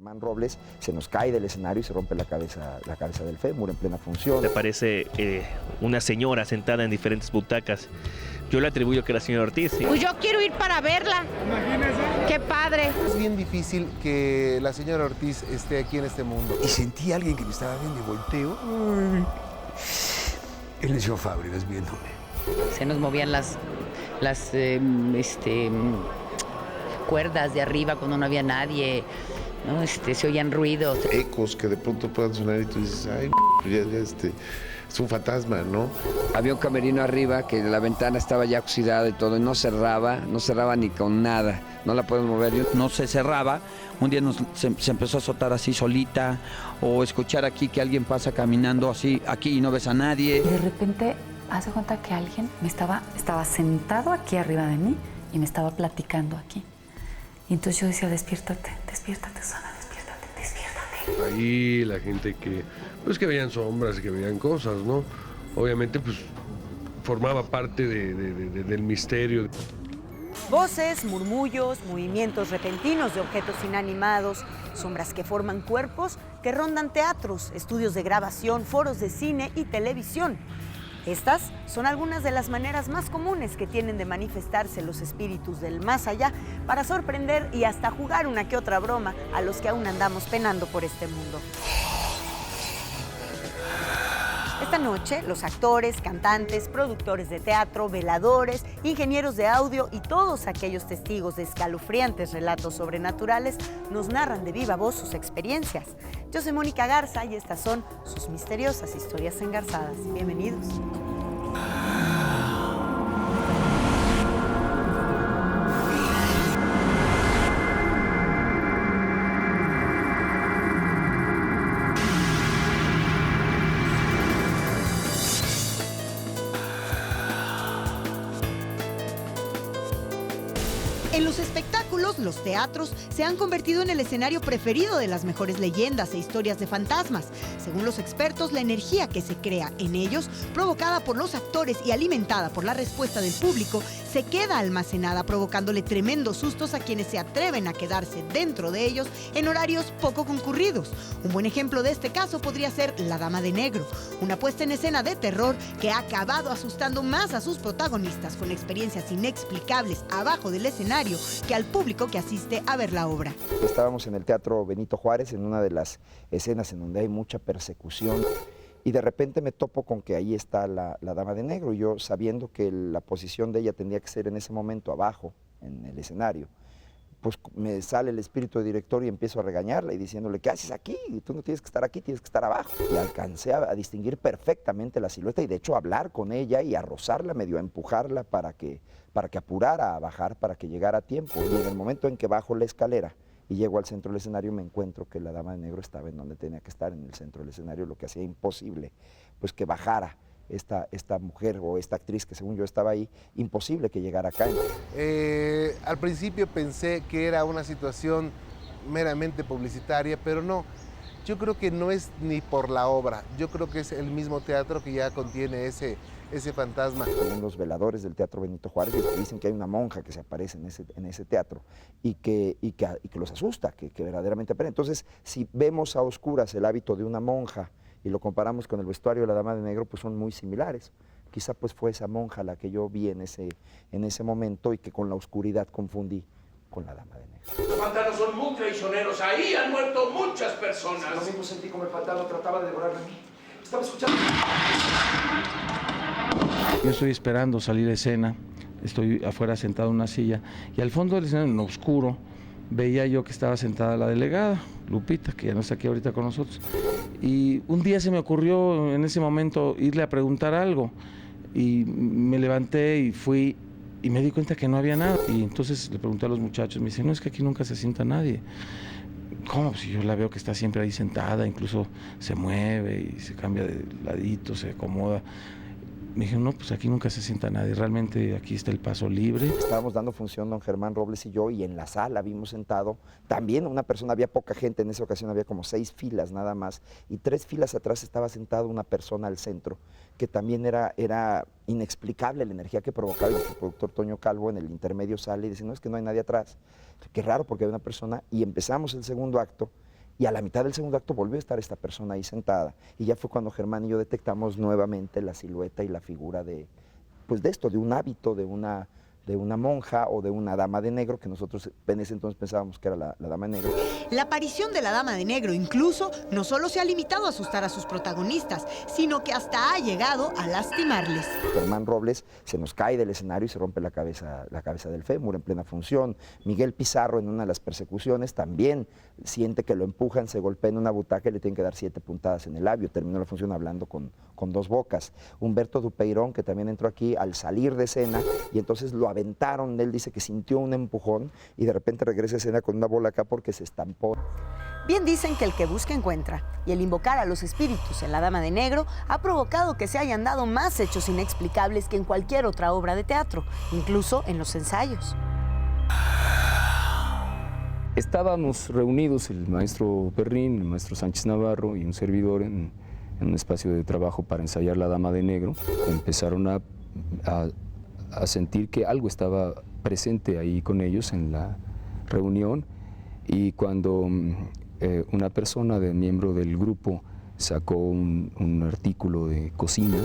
Germán Robles se nos cae del escenario y se rompe la cabeza del fémur en plena función. Me parece una señora sentada en diferentes butacas. Yo le atribuyo que era la señora Ortiz. ¿Sí? Pues yo quiero ir para verla. Imagínese. Qué padre. Es bien difícil que la señora Ortiz esté aquí en este mundo. Y sentí a alguien que me estaba viendo y volteo. Él es Joe Fábregas viéndome. Se nos movían las cuerdas de arriba cuando no había nadie, ¿no? Se oían ruidos. Ecos que de pronto puedan sonar y tú dices, ay, es un fantasma, ¿no? Había un camerino arriba que la ventana estaba ya oxidada y todo, y no cerraba ni con nada, no la podemos mover. No se cerraba, un día se empezó a azotar así solita, o escuchar aquí que alguien pasa caminando así, aquí y no ves a nadie. Y de repente, hace cuenta que alguien estaba sentado aquí arriba de mí y me estaba platicando aquí. Y entonces yo decía, despiértate, Susana, despiértate. Ahí la gente que veían sombras, que veían cosas, ¿no? Obviamente, pues, formaba parte del misterio. Voces, murmullos, movimientos repentinos de objetos inanimados, sombras que forman cuerpos que rondan teatros, estudios de grabación, foros de cine y televisión. Estas son algunas de las maneras más comunes que tienen de manifestarse los espíritus del más allá para sorprender y hasta jugar una que otra broma a los que aún andamos penando por este mundo. Esta noche, los actores, cantantes, productores de teatro, veladores, ingenieros de audio y todos aquellos testigos de escalofriantes relatos sobrenaturales nos narran de viva voz sus experiencias. Yo soy Mónica Garza y estas son sus misteriosas historias engarzadas. Bienvenidos. En los espectáculos, los teatros se han convertido en el escenario preferido de las mejores leyendas e historias de fantasmas. Según los expertos, la energía que se crea en ellos, provocada por los actores y alimentada por la respuesta del público, se queda almacenada, provocándole tremendos sustos a quienes se atreven a quedarse dentro de ellos en horarios poco concurridos. Un buen ejemplo de este caso podría ser La Dama de Negro, una puesta en escena de terror que ha acabado asustando más a sus protagonistas con experiencias inexplicables abajo del escenario que al público que asiste a ver la obra. Estábamos en el Teatro Benito Juárez, en una de las escenas en donde hay mucha persecución, y de repente me topo con que ahí está la Dama de Negro, y yo sabiendo que la posición de ella tendría que ser en ese momento abajo, en el escenario, pues me sale el espíritu de director y empiezo a regañarla y diciéndole, ¿qué haces aquí? Tú no tienes que estar aquí, tienes que estar abajo. Y alcancé a distinguir perfectamente la silueta y de hecho a hablar con ella y a rozarla, medio a empujarla para que apurara a bajar, para que llegara a tiempo. Y en el momento en que bajo la escalera y llego al centro del escenario me encuentro que la Dama de Negro estaba en donde tenía que estar, en el centro del escenario, lo que hacía imposible pues que bajara esta mujer o esta actriz que según yo estaba ahí, imposible que llegara acá. Al principio pensé que era una situación meramente publicitaria, pero no. Yo creo que no es ni por la obra, yo creo que es el mismo teatro que ya contiene ese fantasma. Según los veladores del Teatro Benito Juárez dicen que hay una monja que se aparece en ese teatro y que los asusta, que verdaderamente apena. Entonces, si vemos a oscuras el hábito de una monja y lo comparamos con el vestuario de la Dama de Negro, pues son muy similares. Quizá pues fue esa monja la que yo vi en ese momento y que con la oscuridad confundí con la Dama de Negro. Los fantasmas son muy traicioneros, ahí han muerto muchas personas. Lo mismo sentí como el fantasma trataba de devorarme a mí. Estaba escuchando. Yo estoy esperando salir de escena, estoy afuera sentado en una silla y al fondo del escenario, en lo oscuro, veía yo que estaba sentada la delegada, Lupita, que ya no está aquí ahorita con nosotros. Y un día se me ocurrió en ese momento irle a preguntar algo y me levanté y fui y me di cuenta que no había nada. Y entonces le pregunté a los muchachos, me dicen, no, es que aquí nunca se sienta nadie. ¿Cómo? Pues yo la veo que está siempre ahí sentada, incluso se mueve y se cambia de ladito, se acomoda. Me dijeron, no, pues aquí nunca se sienta nadie, realmente aquí está el paso libre. Estábamos dando función don Germán Robles y yo, y en la sala vimos sentado también una persona, había poca gente en esa ocasión, había como 6 filas nada más, y 3 filas atrás estaba sentada una persona al centro, que también era inexplicable la energía que provocaba, y nuestro productor Toño Calvo en el intermedio sale y dice, no, es que no hay nadie atrás. Qué raro porque hay una persona, y empezamos el segundo acto, Y a la mitad del segundo acto volvió a estar esta persona ahí sentada. Y ya fue cuando Germán y yo detectamos nuevamente la silueta y la figura de un hábito, de una monja o de una dama de negro, que nosotros en ese entonces pensábamos que era la dama de negro. La aparición de la dama de negro incluso no solo se ha limitado a asustar a sus protagonistas, sino que hasta ha llegado a lastimarles. Germán Robles se nos cae del escenario y se rompe la cabeza del fémur en plena función. Miguel Pizarro, en una de las persecuciones, también siente que lo empujan, se golpea en una butaca y le tienen que dar 7 puntadas en el labio. Terminó la función hablando con 2 bocas. Humberto Dupeirón, que también entró aquí al salir de escena, y entonces lo aventaron. Él dice que sintió un empujón y de repente regresa a escena con una bola acá porque se estampó. Bien dicen que el que busca encuentra, y el invocar a los espíritus en La Dama de Negro ha provocado que se hayan dado más hechos inexplicables que en cualquier otra obra de teatro, incluso en los ensayos. Estábamos reunidos el maestro Perrín, el maestro Sánchez Navarro y un servidor en un espacio de trabajo para ensayar La Dama de Negro. Empezaron a sentir que algo estaba presente ahí con ellos en la reunión, y cuando una persona miembro del grupo sacó un artículo de cocina,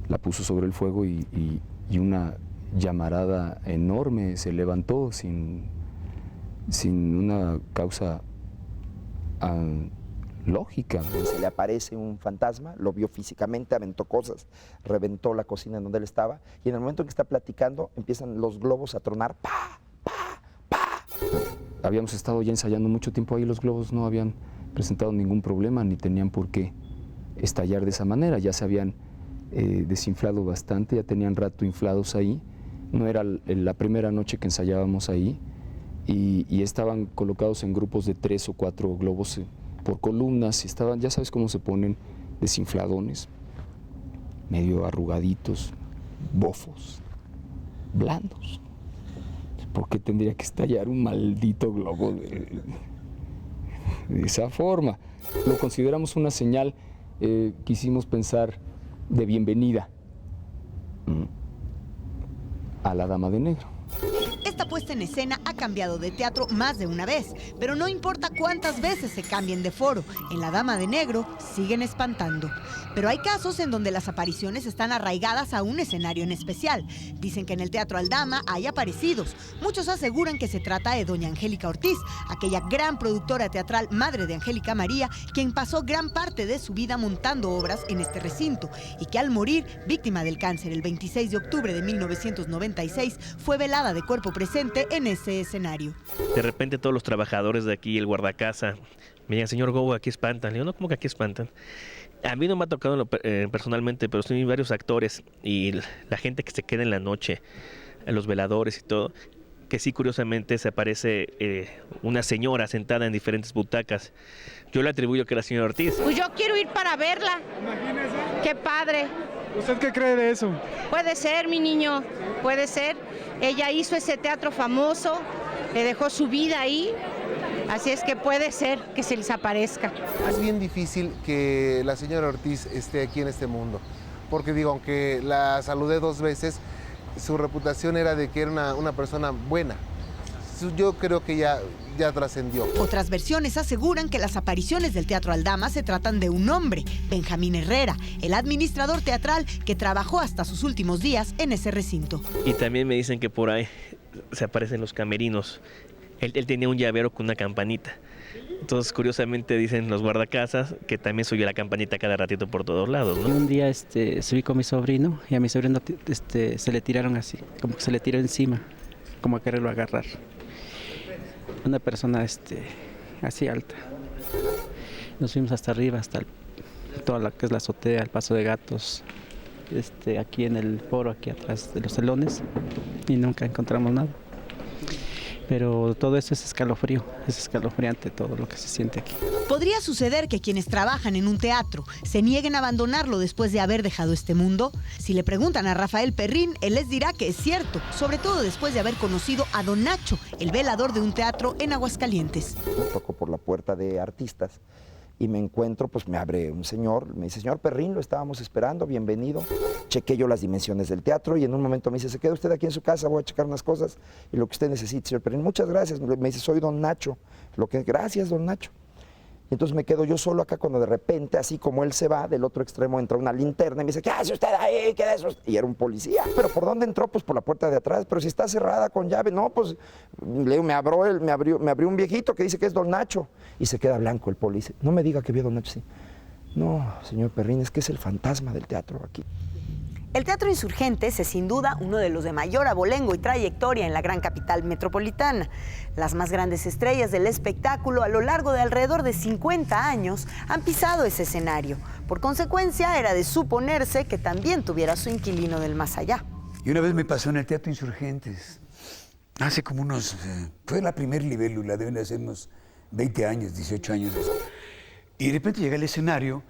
la puso sobre el fuego y una llamarada enorme se levantó sin una causa lógica. Se le aparece un fantasma, lo vio físicamente, aventó cosas, reventó la cocina en donde él estaba, y en el momento en que está platicando empiezan los globos a tronar. ¡Pa! ¡Pa! ¡Pa! Habíamos estado ya ensayando mucho tiempo ahí, los globos no habían presentado ningún problema ni tenían por qué estallar de esa manera, ya se habían desinflado bastante, ya tenían rato inflados ahí. No era la primera noche que ensayábamos ahí, y estaban colocados en grupos de 3 o 4 globos por columnas, y estaban, ya sabes cómo se ponen, desinfladones, medio arrugaditos, bofos, blandos. ¿Por qué tendría que estallar un maldito globo de esa forma? Lo consideramos una señal, quisimos pensar, de bienvenida a La Dama de Negro. Esta puesta en escena ha cambiado de teatro más de una vez, pero no importa cuántas veces se cambien de foro, en La Dama de Negro siguen espantando. Pero hay casos en donde las apariciones están arraigadas a un escenario en especial. Dicen que en el Teatro Aldama hay aparecidos. Muchos aseguran que se trata de doña Angélica Ortiz, aquella gran productora teatral madre de Angélica María, quien pasó gran parte de su vida montando obras en este recinto, y que al morir, víctima del cáncer el 26 de octubre de 1996, fue velada de cuerpo presente en ese escenario. De repente todos los trabajadores de aquí, el guardacasa, me digan, señor Go, aquí espantan. Le digo, no, ¿cómo que aquí espantan? A mí no me ha tocado personalmente, pero sí varios actores y la gente que se queda en la noche, los veladores y todo, que sí, curiosamente se aparece una señora sentada en diferentes butacas. Yo le atribuyo que era la señora Ortiz. Pues yo quiero ir para verla. Imagínese. Qué padre. ¿Usted qué cree de eso? Puede ser, mi niño, puede ser. Ella hizo ese teatro famoso, le dejó su vida ahí, así es que puede ser que se les aparezca. Es bien difícil que la señora Ortiz esté aquí en este mundo, porque digo, aunque la saludé 2 veces, su reputación era de que era una persona buena. Yo creo que ya trascendió. Otras versiones aseguran que las apariciones del Teatro Aldama se tratan de un hombre, Benjamín Herrera, el administrador teatral que trabajó hasta sus últimos días en ese recinto. Y también me dicen que por ahí se aparecen los camerinos. Él tenía un llavero con una campanita. Entonces, curiosamente, dicen los guardacasas que también se oye la campanita cada ratito por todos lados, ¿no? Y un día subí con mi sobrino y a mi sobrino se le tiraron así, como que se le tiró encima, como a quererlo agarrar. Una persona así alta. Nos fuimos hasta arriba, hasta toda la que es la azotea, el Paso de Gatos, aquí en el foro, aquí atrás de los telones, y nunca encontramos nada. Pero todo eso es escalofrío, es escalofriante todo lo que se siente aquí. ¿Podría suceder que quienes trabajan en un teatro se nieguen a abandonarlo después de haber dejado este mundo? Si le preguntan a Rafael Perrín, él les dirá que es cierto, sobre todo después de haber conocido a Don Nacho, el velador de un teatro en Aguascalientes. Tocó por la puerta de artistas y me encuentro, pues me abre un señor, me dice, señor Perrín, lo estábamos esperando, bienvenido. Chequé yo las dimensiones del teatro y en un momento me dice, se queda usted aquí en su casa, voy a checar unas cosas y lo que usted necesite, señor Perrín. Muchas gracias. Me dice, soy don Nacho. Gracias, don Nacho. Y entonces me quedo yo solo acá cuando de repente, así como él se va, del otro extremo entra una linterna y me dice, ¿qué hace usted ahí? ¿Qué es eso? Y era un policía. ¿Pero por dónde entró? Pues por la puerta de atrás. Pero si está cerrada con llave. No, pues le digo, me abrió un viejito que dice que es don Nacho. Y se queda blanco el policía. No me diga que vio don Nacho, sí. No, señor Perrín, es que es el fantasma del teatro aquí. El Teatro Insurgentes es sin duda uno de los de mayor abolengo y trayectoria en la gran capital metropolitana. Las más grandes estrellas del espectáculo a lo largo de alrededor de 50 años han pisado ese escenario. Por consecuencia, era de suponerse que también tuviera su inquilino del más allá. Y una vez me pasó en el Teatro Insurgentes, hace como unos... fue la primer libélula, deben de ser unos 20 años, 18 años. Y de repente llegué al escenario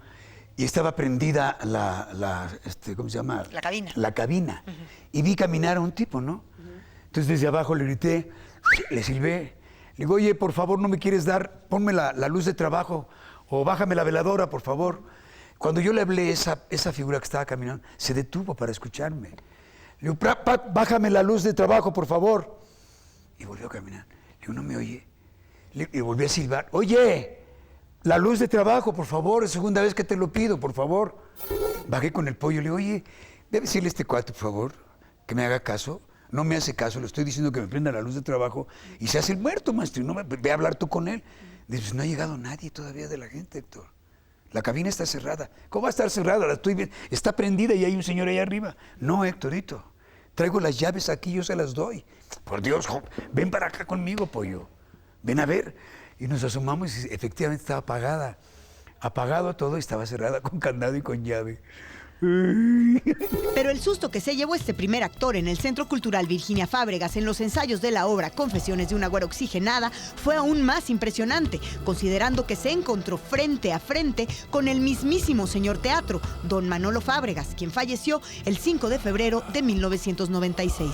y estaba prendida ¿cómo se llama? La cabina. La cabina. Y vi caminar a un tipo, ¿no? Entonces desde abajo le grité, le silbé. Le digo, oye, por favor, ¿no me quieres dar? Ponme la luz de trabajo o bájame la veladora, por favor. Cuando yo le hablé, esa figura que estaba caminando se detuvo para escucharme. Le digo, bájame la luz de trabajo, por favor. Y volvió a caminar. Le digo, no me oye. Le volví a silbar, oye, la luz de trabajo, por favor, es segunda vez que te lo pido, por favor. Bajé con el pollo, le digo, oye, debe decirle a este cuate, por favor, que me haga caso. No me hace caso, le estoy diciendo que me prenda la luz de trabajo y se hace el muerto, maestro, y no ve a hablar tú con él. Dice, pues no ha llegado nadie todavía de la gente, Héctor. La cabina está cerrada. ¿Cómo va a estar cerrada? La estoy viendo. Está prendida y hay un señor ahí arriba. No, Héctorito, traigo las llaves aquí, yo se las doy. Por Dios, ven para acá conmigo, pollo. Ven a ver. Y nos asomamos y efectivamente estaba apagada. Apagado todo y estaba cerrada con candado y con llave. Pero el susto que se llevó este primer actor en el Centro Cultural Virginia Fábregas en los ensayos de la obra Confesiones de una güera oxigenada fue aún más impresionante, considerando que se encontró frente a frente con el mismísimo señor teatro, don Manolo Fábregas, quien falleció el 5 de febrero de 1996.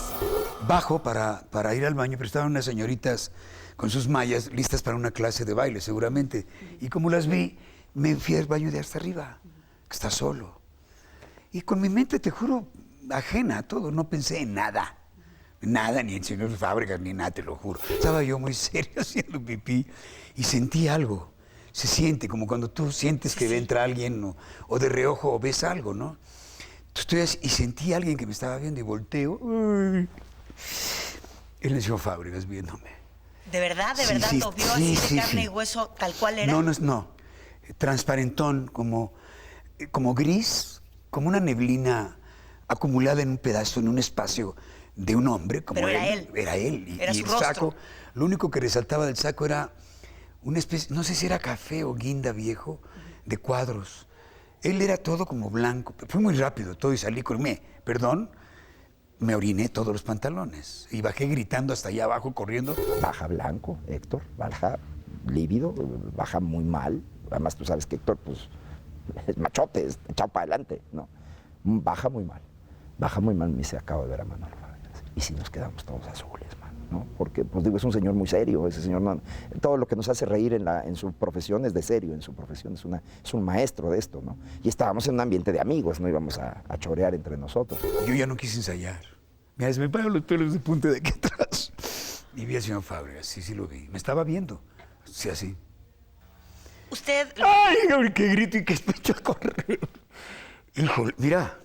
Bajo para ir al baño, pero estaban unas señoritas con sus mallas listas para una clase de baile, seguramente. Y como las vi, me fui al baño de hasta arriba, que está solo. Y con mi mente, te juro, ajena a todo, no pensé en nada. Nada, ni en señor Fábregas, ni nada, te lo juro. Estaba yo muy serio haciendo pipí y sentí algo. Se siente como cuando tú sientes que entra alguien o de reojo ves algo, ¿no? Estoy así, y sentí a alguien que me estaba viendo y volteo. El señor Fábregas viéndome. ¿De verdad Sí, lo vio sí, así de carne sí. y hueso tal cual era? No. Transparentón, como gris, como una neblina acumulada en un pedazo, en un espacio de un hombre. Como Pero era él. Era él. Era su el rostro. saco, lo único que resaltaba del saco era una especie, no sé si era café o guinda viejo, de cuadros. Él era todo como blanco. Fue muy rápido todo y salí con me oriné todos los pantalones y bajé gritando hasta allá abajo, corriendo. Baja blanco, Héctor, baja lívido, baja muy mal. Además, tú sabes que Héctor, pues, es machote, es echado para adelante, ¿no? Baja muy mal, me dice, acabo de ver a Manolo Fábregas. Y si nos quedamos todos azules, man, ¿no? Porque, pues digo, es un señor muy serio, ese señor, no, todo lo que nos hace reír en su profesión es de serio, en su profesión es un maestro de esto, ¿no? Y estábamos en un ambiente de amigos, no íbamos a chorear entre nosotros. Yo ya no quise ensayar. Mira, se me paran los pelos de punta de aquí atrás. Y vi al señor Fábregas, sí lo vi. Me estaba viendo, sí, así. Usted... ¡Ay, qué grito y qué me echó a correr! Híjole, mira,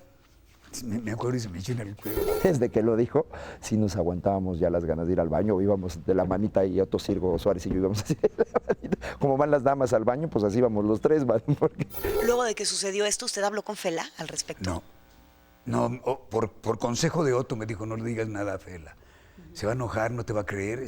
me acuerdo y se me echó en el cuello. Desde que lo dijo, sí nos aguantábamos ya las ganas de ir al baño, íbamos de la manita y Otto Sirgo Suárez y yo íbamos así de la manita. Como van las damas al baño, pues así íbamos los tres, ¿vale? Porque... Luego de que sucedió esto, ¿usted habló con Fela al respecto? No, por consejo de Otto me dijo, no le digas nada a Fela. Se va a enojar, no te va a creer,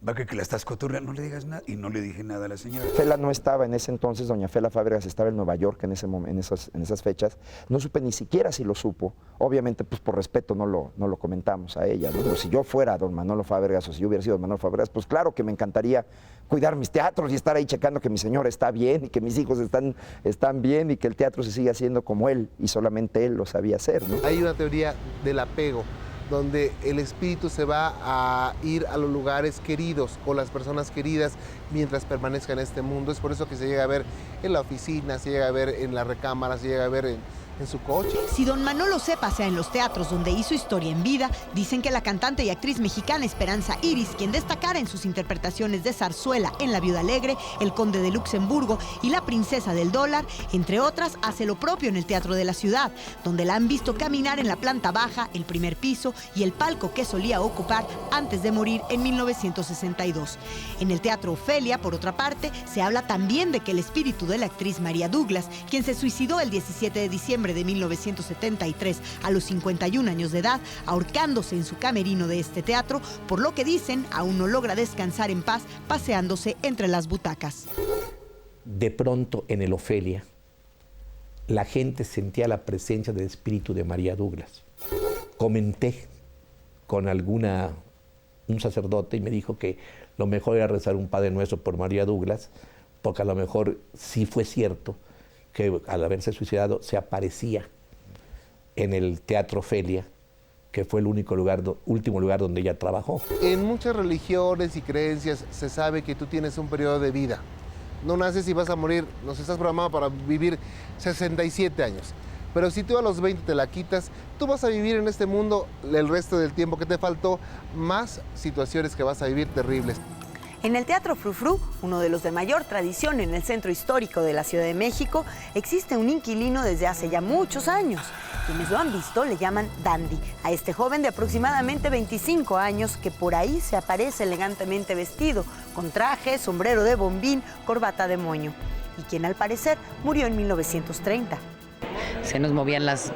va a creer que la estás cotorreando, no le digas nada. Y no le dije nada a la señora. Fela no estaba en ese entonces, doña Fela Fábregas estaba en Nueva York en esas fechas. No supe ni siquiera si lo supo. Obviamente, pues por respeto no lo comentamos a ella, ¿no? Pero si yo fuera don Manolo Fábregas o si yo hubiera sido don Manolo Fábregas, pues claro que me encantaría cuidar mis teatros y estar ahí checando que mi señora está bien y que mis hijos están bien y que el teatro se siga haciendo como él y solamente él lo sabía hacer, ¿no? Hay una teoría del apego donde el espíritu se va a ir a los lugares queridos, con las personas queridas, mientras permanezca en este mundo. Es por eso que se llega a ver en la oficina, se llega a ver en la recámara, se llega a ver en su coche. Si don Manolo se pasea en los teatros donde hizo historia en vida, dicen que la cantante y actriz mexicana Esperanza Iris, quien destacara en sus interpretaciones de zarzuela en La Viuda Alegre, El Conde de Luxemburgo y La Princesa del Dólar, entre otras, hace lo propio en el Teatro de la Ciudad, donde la han visto caminar en la planta baja, el primer piso y el palco que solía ocupar antes de morir en 1962. En el Teatro Ofelia, por otra parte, se habla también de que el espíritu de la actriz María Douglas, quien se suicidó el 17 de diciembre de 1973 a los 51 años de edad, ahorcándose en su camerino de este teatro, por lo que dicen aún no logra descansar en paz paseándose entre las butacas. De pronto en el Ofelia la gente sentía la presencia del espíritu de María Douglas. Comenté con un sacerdote y me dijo que lo mejor era rezar un Padre Nuestro por María Douglas, porque a lo mejor sí fue cierto que al haberse suicidado se aparecía en el Teatro Ofelia, que fue el último lugar donde ella trabajó. En muchas religiones y creencias se sabe que tú tienes un periodo de vida. No naces y vas a morir, nos estás programado para vivir 67 años. Pero si tú a los 20 te la quitas, tú vas a vivir en este mundo el resto del tiempo que te faltó, más situaciones que vas a vivir terribles. En el Teatro Frufru, uno de los de mayor tradición en el centro histórico de la Ciudad de México, existe un inquilino desde hace ya muchos años. Quienes lo han visto le llaman Dandy, a este joven de aproximadamente 25 años que por ahí se aparece elegantemente vestido, con traje, sombrero de bombín, corbata de moño, y quien al parecer murió en 1930. Se nos movían las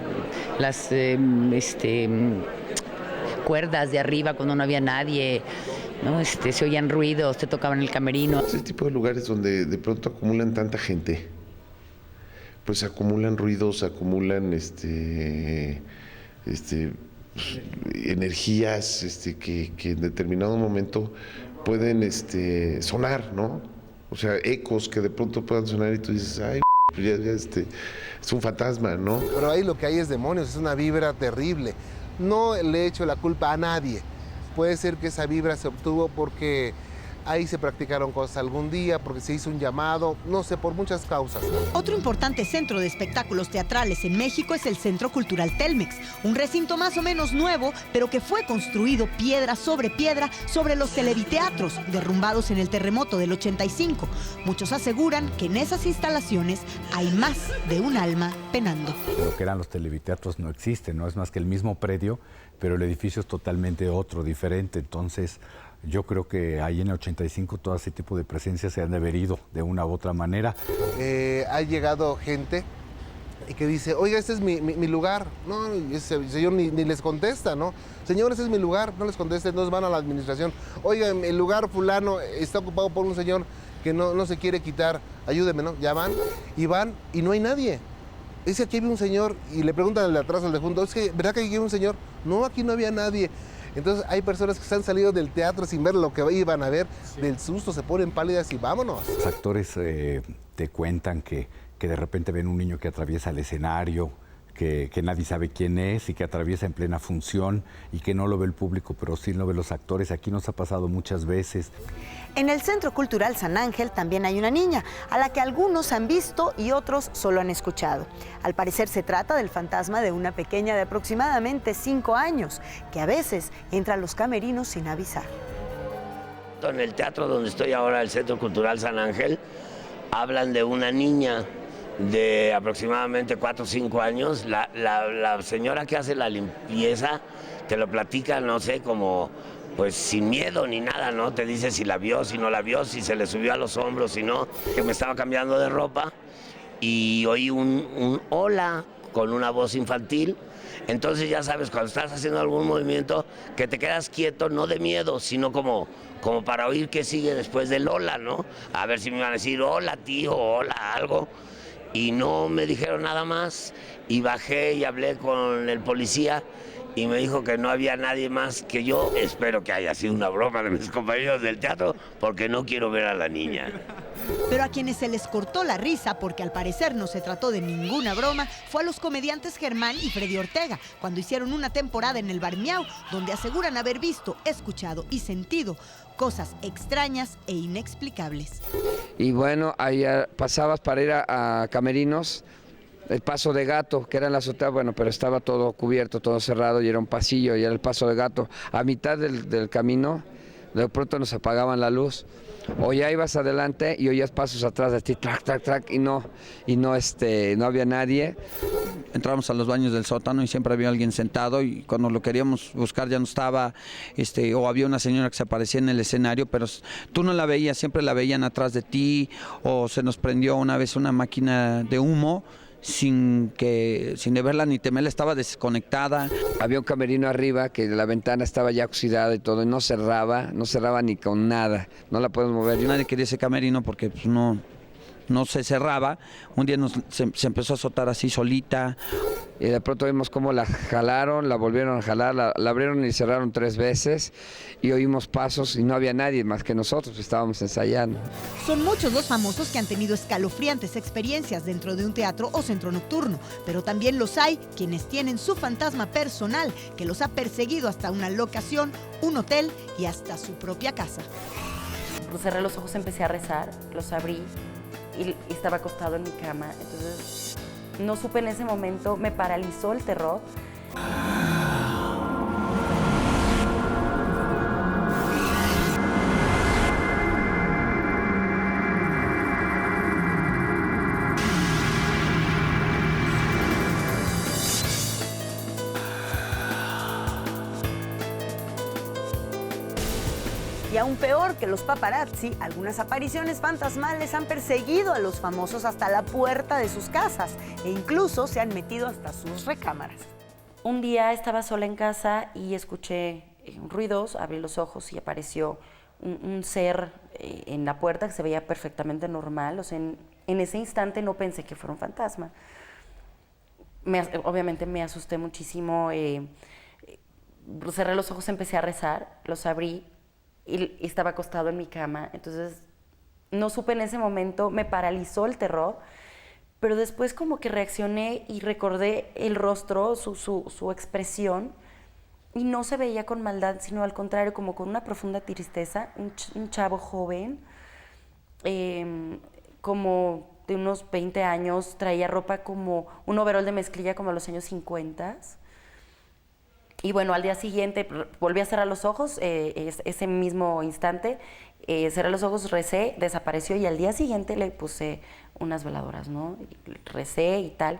cuerdas de arriba cuando no había nadie, ¿no? Se oían ruidos, te tocaban el camerino. Ese tipo de lugares donde de pronto acumulan tanta gente, pues acumulan ruidos, acumulan energías que en determinado momento pueden sonar, ¿no? O sea, ecos que de pronto puedan sonar y tú dices, ay, es un fantasma, ¿no? Pero ahí lo que hay es demonios, es una vibra terrible. No le echo la culpa a nadie. Puede ser que esa vibra se obtuvo porque ahí se practicaron cosas algún día, porque se hizo un llamado, no sé, por muchas causas. Otro importante centro de espectáculos teatrales en México es el Centro Cultural Telmex, un recinto más o menos nuevo, pero que fue construido piedra sobre los televiteatros, derrumbados en el terremoto del 85. Muchos aseguran que en esas instalaciones hay más de un alma penando. Lo que eran los televiteatros no existe, no es más que el mismo predio, pero el edificio es totalmente otro, diferente. Entonces, yo creo que ahí en el 85 todo ese tipo de presencias se han deberido de una u otra manera. Ha llegado gente y que dice, oiga, este es mi lugar. No, ese señor ni les contesta, ¿no? Señor, ese es mi lugar, no les contesta, entonces van a la administración. Oiga, el lugar fulano está ocupado por un señor que no se quiere quitar, ayúdeme, ¿no? Ya van y no hay nadie. Dice, aquí hay un señor, y le preguntan al de atrás, al de junto, es que, ¿verdad que aquí hay un señor? No, aquí no había nadie. Entonces hay personas que se han salido del teatro sin ver lo que iban a ver, del susto, se ponen pálidas y vámonos. Los actores te cuentan que de repente ven un niño que atraviesa el escenario, que nadie sabe quién es y que atraviesa en plena función y que no lo ve el público, pero sí lo ven los actores. Aquí nos ha pasado muchas veces. En el Centro Cultural San Ángel también hay una niña, a la que algunos han visto y otros solo han escuchado. Al parecer se trata del fantasma de una pequeña de aproximadamente 5 años, que a veces entra a los camerinos sin avisar. En el teatro donde estoy ahora, el Centro Cultural San Ángel, hablan de una niña de aproximadamente 4 o 5 años. La señora que hace la limpieza te lo platica, no sé, como pues sin miedo ni nada, ¿no? Te dice si la vio, si no la vio, si se le subió a los hombros, si no, que me estaba cambiando de ropa y oí un hola con una voz infantil. Entonces ya sabes, cuando estás haciendo algún movimiento, que te quedas quieto, no de miedo, sino como para oír qué sigue después del hola, ¿no? A ver si me iban a decir hola tío, hola algo. Y no me dijeron nada más y bajé y hablé con el policía y me dijo que no había nadie más que yo. Espero que haya sido una broma de mis compañeros del teatro porque no quiero ver a la niña. Pero a quienes se les cortó la risa, porque al parecer no se trató de ninguna broma, fue a los comediantes Germán y Freddy Ortega, cuando hicieron una temporada en el Bar Miau, donde aseguran haber visto, escuchado y sentido cosas extrañas e inexplicables. Y bueno, ahí pasabas para ir a camerinos, el Paso de Gato, que era en la azotea, bueno, pero estaba todo cubierto, todo cerrado y era un pasillo y era el Paso de Gato. A mitad del camino, de pronto nos apagaban la luz. O ya ibas adelante y oías pasos atrás de ti, track, track, track, y no había nadie. Entramos a los baños del sótano y siempre había alguien sentado, y cuando lo queríamos buscar ya no estaba, o había una señora que se aparecía en el escenario, pero tú no la veías, siempre la veían atrás de ti, o se nos prendió una vez una máquina de humo, sin verla ni temerla, estaba desconectada. Había un camerino arriba que la ventana estaba ya oxidada y todo, y no cerraba ni con nada, no la podemos mover. Y nadie quería ese camerino porque pues, no se cerraba. Un día se empezó a azotar así solita. Y de pronto vimos cómo la jalaron, la volvieron a jalar, la abrieron y cerraron 3 veces y oímos pasos y no había nadie más que nosotros, estábamos ensayando. Son muchos los famosos que han tenido escalofriantes experiencias dentro de un teatro o centro nocturno, pero también los hay quienes tienen su fantasma personal que los ha perseguido hasta una locación, un hotel y hasta su propia casa. Cerré los ojos, empecé a rezar, los abrí y estaba acostado en mi cama, entonces no supe en ese momento, me paralizó el terror. Y aún peor que los paparazzi, algunas apariciones fantasmales han perseguido a los famosos hasta la puerta de sus casas e incluso se han metido hasta sus recámaras. Un día estaba sola en casa y escuché ruidos, abrí los ojos y apareció un ser en la puerta que se veía perfectamente normal. O sea, en ese instante no pensé que fuera un fantasma. Obviamente me asusté muchísimo. Cerré los ojos, empecé a rezar, los abrí y estaba acostado en mi cama. Entonces no supe en ese momento, me paralizó el terror, pero después como que reaccioné y recordé el rostro, su expresión, y no se veía con maldad, sino al contrario, como con una profunda tristeza. Un chavo joven, como de unos 20 años, traía ropa como un overol de mezclilla como a los años 50. Y bueno, al día siguiente volví a cerrar los ojos, ese mismo instante, cerré los ojos, recé, desapareció, y al día siguiente le puse unas veladoras, ¿no? Recé y tal.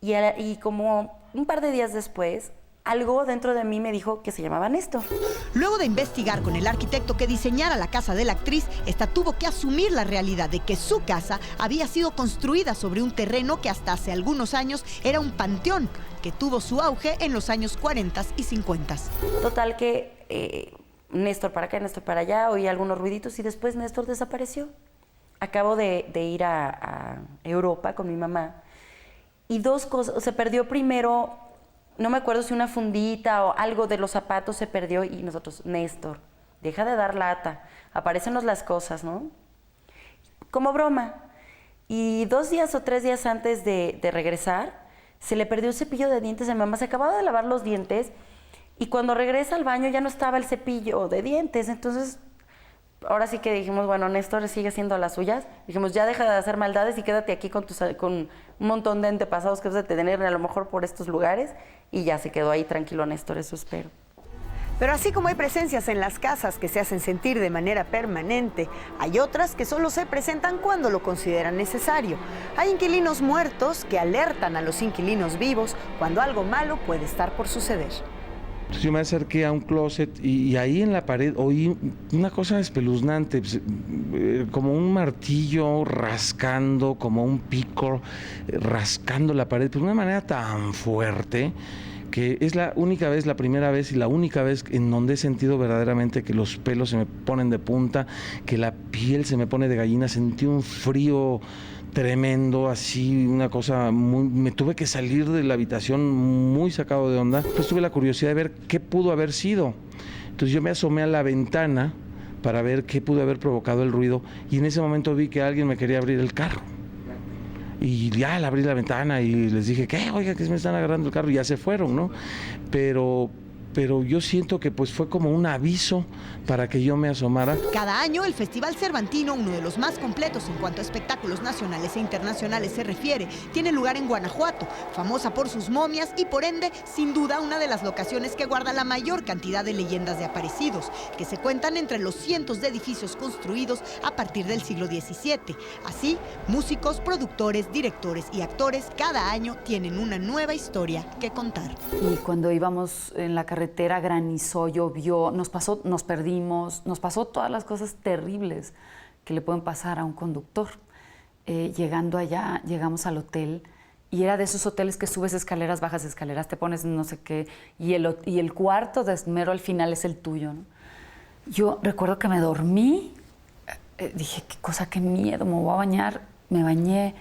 Y como un par de días después, algo dentro de mí me dijo que se llamaba Néstor. Luego de investigar con el arquitecto que diseñara la casa de la actriz, esta tuvo que asumir la realidad de que su casa había sido construida sobre un terreno que hasta hace algunos años era un panteón, que tuvo su auge en los años 40 y 50. Total que Néstor para acá, Néstor para allá, oí algunos ruiditos y después Néstor desapareció. Acabo de ir a Europa con mi mamá y dos cosas, se perdió primero. No me acuerdo si una fundita o algo de los zapatos se perdió y nosotros, Néstor, deja de dar lata, aparécenos las cosas, ¿no? Como broma. Y 2 días o 3 días antes de regresar, se le perdió el cepillo de dientes de mi mamá. Se acababa de lavar los dientes y cuando regresa al baño ya no estaba el cepillo de dientes. Entonces, ahora sí que dijimos, bueno, Néstor sigue haciendo las suyas. Dijimos, ya deja de hacer maldades y quédate aquí con un montón de antepasados que vas a tener a lo mejor por estos lugares. Y ya se quedó ahí tranquilo Néstor, eso espero. Pero así como hay presencias en las casas que se hacen sentir de manera permanente, hay otras que solo se presentan cuando lo consideran necesario. Hay inquilinos muertos que alertan a los inquilinos vivos cuando algo malo puede estar por suceder. Entonces yo me acerqué a un closet y ahí en la pared oí una cosa espeluznante, como un martillo rascando, como un pico rascando la pared, pero de una manera tan fuerte que es la primera vez y la única vez en donde he sentido verdaderamente que los pelos se me ponen de punta, que la piel se me pone de gallina. Sentí un frío tremendo, así, una cosa me tuve que salir de la habitación muy sacado de onda. Pues tuve la curiosidad de ver qué pudo haber sido. Entonces yo me asomé a la ventana para ver qué pudo haber provocado el ruido, y en ese momento vi que alguien me quería abrir el carro. Y ya le abrí la ventana y les dije, ¿qué? Oiga, que me están agarrando el carro, y ya se fueron, ¿no? Pero yo siento que pues fue como un aviso para que yo me asomara. Cada año el Festival Cervantino, uno de los más completos en cuanto a espectáculos nacionales e internacionales se refiere, tiene lugar en Guanajuato, famosa por sus momias y por ende, sin duda, una de las locaciones que guarda la mayor cantidad de leyendas de aparecidos, que se cuentan entre los cientos de edificios construidos a partir del siglo XVII. Así, músicos, productores, directores y actores cada año tienen una nueva historia que contar. Y cuando íbamos en la carretera granizó, llovió, nos perdimos, nos pasó todas las cosas terribles que le pueden pasar a un conductor. Llegando allá, llegamos al hotel y era de esos hoteles que subes escaleras, bajas escaleras, te pones no sé qué, y el cuarto de mero al final es el tuyo, ¿no? Yo recuerdo que me dormí, dije, qué cosa, qué miedo, me voy a bañar, me bañé,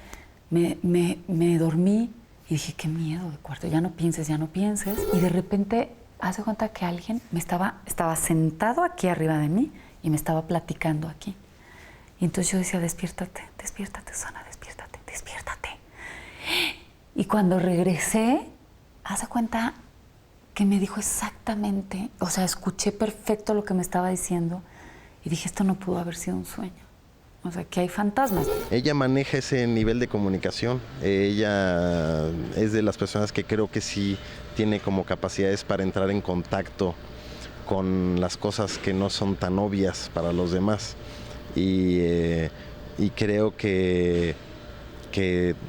me dormí y dije, qué miedo de cuarto, ya no pienses, y de repente hace cuenta que alguien estaba sentado aquí arriba de mí y me estaba platicando aquí. Y entonces yo decía, despiértate, Susana, despiértate. Y cuando regresé, hace cuenta que me dijo exactamente, o sea, escuché perfecto lo que me estaba diciendo y dije, esto no pudo haber sido un sueño. O sea, que hay fantasmas. Ella maneja ese nivel de comunicación. Ella es de las personas que creo que sí tiene como capacidades para entrar en contacto con las cosas que no son tan obvias para los demás. Y creo que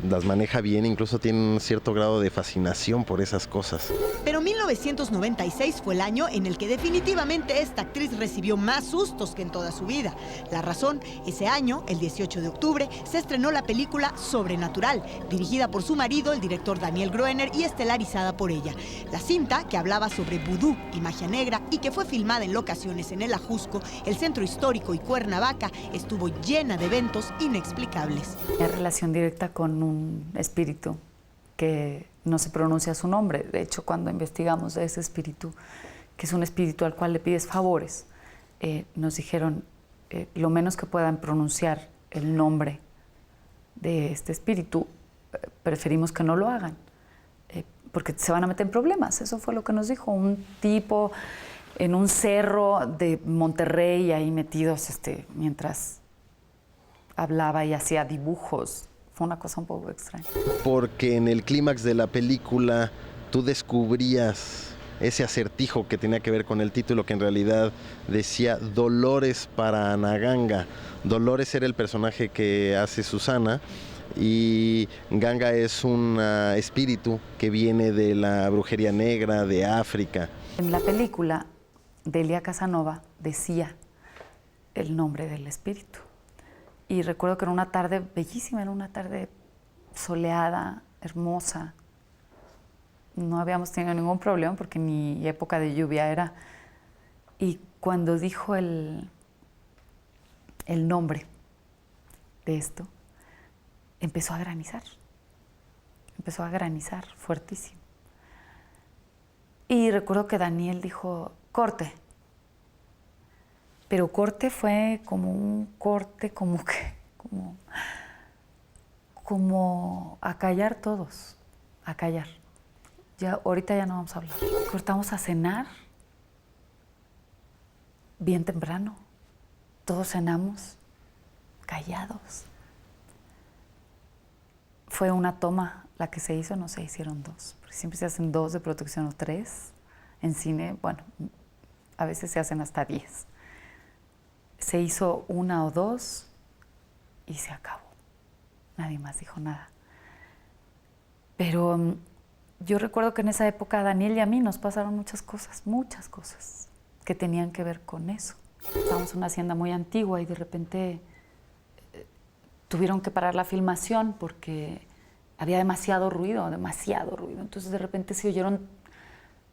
las maneja bien, incluso tiene un cierto grado de fascinación por esas cosas. Pero 1996 fue el año en el que definitivamente esta actriz recibió más sustos que en toda su vida. La razón, ese año, el 18 de octubre, se estrenó la película Sobrenatural, dirigida por su marido, el director Daniel Groener, y estelarizada por ella. La cinta, que hablaba sobre vudú y magia negra y que fue filmada en locaciones en el Ajusco, el Centro Histórico y Cuernavaca, estuvo llena de eventos inexplicables. Hay relación directa con un espíritu que no se pronuncia su nombre. De hecho, cuando investigamos de ese espíritu, que es un espíritu al cual le pides favores, nos dijeron lo menos que puedan pronunciar el nombre de este espíritu, preferimos que no lo hagan, porque se van a meter en problemas. Eso fue lo que nos dijo un tipo en un cerro de Monterrey, ahí metidos mientras hablaba y hacía dibujos. Fue una cosa un poco extraña. Porque en el clímax de la película tú descubrías ese acertijo que tenía que ver con el título, que en realidad decía Dolores para Anaganga. Dolores era el personaje que hace Susana y Ganga es un espíritu que viene de la brujería negra de África. En la película, Delia Casanova decía el nombre del espíritu. Y recuerdo que era una tarde bellísima, era una tarde soleada, hermosa. No habíamos tenido ningún problema porque ni época de lluvia era. Y cuando dijo el nombre de esto, empezó a granizar. Empezó a granizar fuertísimo. Y recuerdo que Daniel dijo, corte. Pero corte fue como un corte, como a callar todos, a callar. Ya, ahorita ya no vamos a hablar. Cortamos a cenar, bien temprano. Todos cenamos, callados. Fue una toma la que se hizo, no se hicieron dos. Porque siempre se hacen 2 de protección o 3. En cine, bueno, a veces se hacen hasta 10. Se hizo 1 o 2 y se acabó. Nadie más dijo nada. Pero yo recuerdo que en esa época a Daniel y a mí nos pasaron muchas cosas que tenían que ver con eso. Estábamos en una hacienda muy antigua y de repente tuvieron que parar la filmación porque había demasiado ruido. Entonces de repente se oyeron,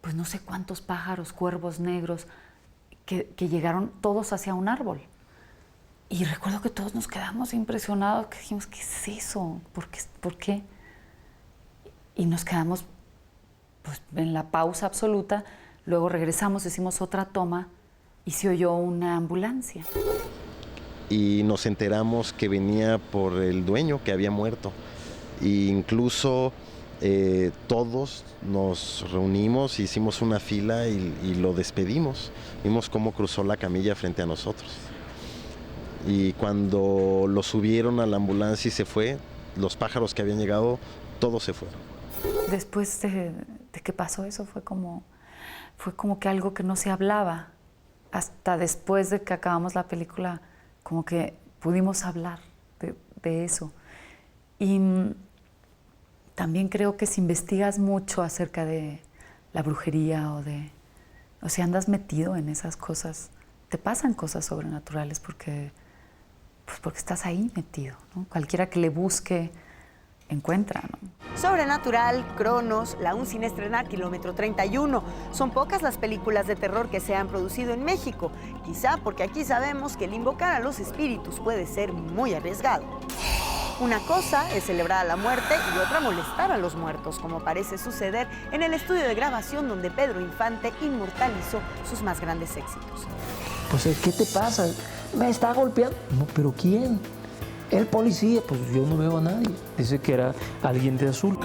pues no sé cuántos pájaros, cuervos negros, que llegaron todos hacia un árbol. Y recuerdo que todos nos quedamos impresionados, que dijimos, ¿qué es eso? ¿Por qué? Y nos quedamos pues, en la pausa absoluta. Luego regresamos, hicimos otra toma y se oyó una ambulancia. Y nos enteramos que venía por el dueño que había muerto. E incluso todos nos reunimos, hicimos una fila y lo despedimos. Vimos cómo cruzó la camilla frente a nosotros. Y cuando lo subieron a la ambulancia y se fue, los pájaros que habían llegado, todos se fueron. Después de que pasó eso fue como que algo que no se hablaba. Hasta después de que acabamos la película, como que pudimos hablar de eso. Y también creo que si investigas mucho acerca de la brujería o si andas metido en esas cosas, te pasan cosas sobrenaturales porque estás ahí metido, ¿no? Cualquiera que le busque encuentra, ¿no? Sobrenatural, Cronos, la aún sin estrenar Kilómetro 31. Son pocas las películas de terror que se han producido en México, quizá porque aquí sabemos que el invocar a los espíritus puede ser muy arriesgado. Una cosa es celebrar a la muerte y otra molestar a los muertos, como parece suceder en el estudio de grabación donde Pedro Infante inmortalizó sus más grandes éxitos. Pues, ¿qué te pasa? ¿Me está golpeando? No, ¿pero quién? El policía, pues yo no veo a nadie. Dice que era alguien de azul.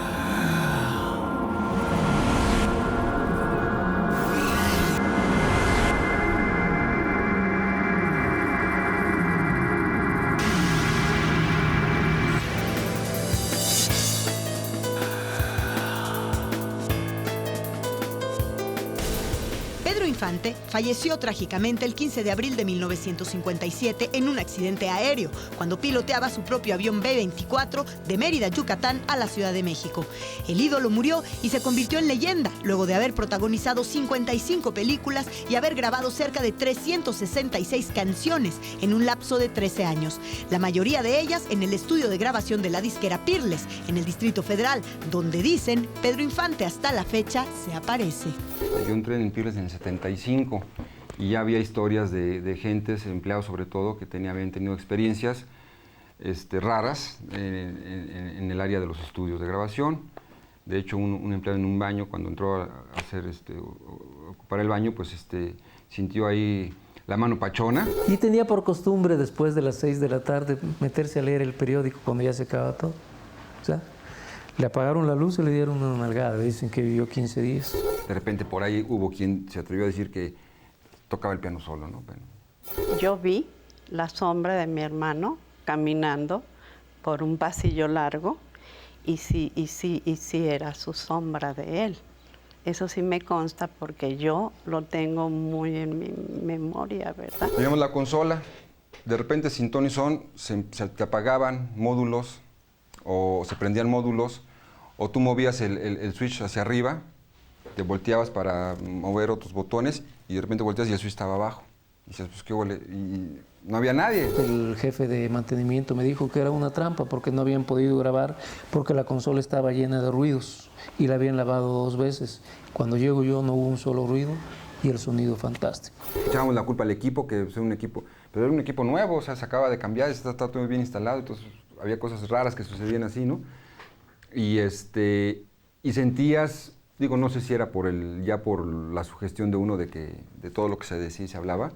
Pedro Infante falleció trágicamente el 15 de abril de 1957 en un accidente aéreo, cuando piloteaba su propio avión B-24 de Mérida, Yucatán, a la Ciudad de México. El ídolo murió y se convirtió en leyenda, luego de haber protagonizado 55 películas y haber grabado cerca de 366 canciones en un lapso de 13 años. La mayoría de ellas en el estudio de grabación de la disquera Peerless, en el Distrito Federal, donde dicen Pedro Infante hasta la fecha se aparece. Yo entré en Peerless en el 75 y ya había historias de gentes, empleados sobre todo, que habían tenido experiencias raras en el área de los estudios de grabación. De hecho, un empleado en un baño, cuando entró a hacer ocupar el baño, pues sintió ahí la mano pachona. Y tenía por costumbre, después de las 6 de la tarde, meterse a leer el periódico cuando ya se acaba todo. O sea, le apagaron la luz y le dieron una nalgada. Dicen que vivió 15 días. De repente por ahí hubo quien se atrevió a decir que tocaba el piano solo, ¿no? Pero... Yo vi la sombra de mi hermano caminando por un pasillo largo y sí era su sombra de él. Eso sí me consta porque yo lo tengo muy en mi memoria, ¿verdad? Teníamos la consola, de repente sin ton y son se te apagaban módulos o se prendían módulos o tú movías el switch hacia arriba, te volteabas para mover otros botones y de repente volteas y el switch estaba abajo. Y dices, pues qué huele, y no había nadie. El jefe de mantenimiento me dijo que era una trampa porque no habían podido grabar porque la consola estaba llena de ruidos y la habían lavado 2 veces. Cuando llego yo no hubo un solo ruido y el sonido fantástico. Echábamos la culpa al equipo, que es un equipo, pero era un equipo nuevo, o sea, se acaba de cambiar, está todo bien instalado, entonces había cosas raras que sucedían así, ¿no? Y sentías, digo, no sé si era por la sugestión de uno de todo lo que se decía y se hablaba,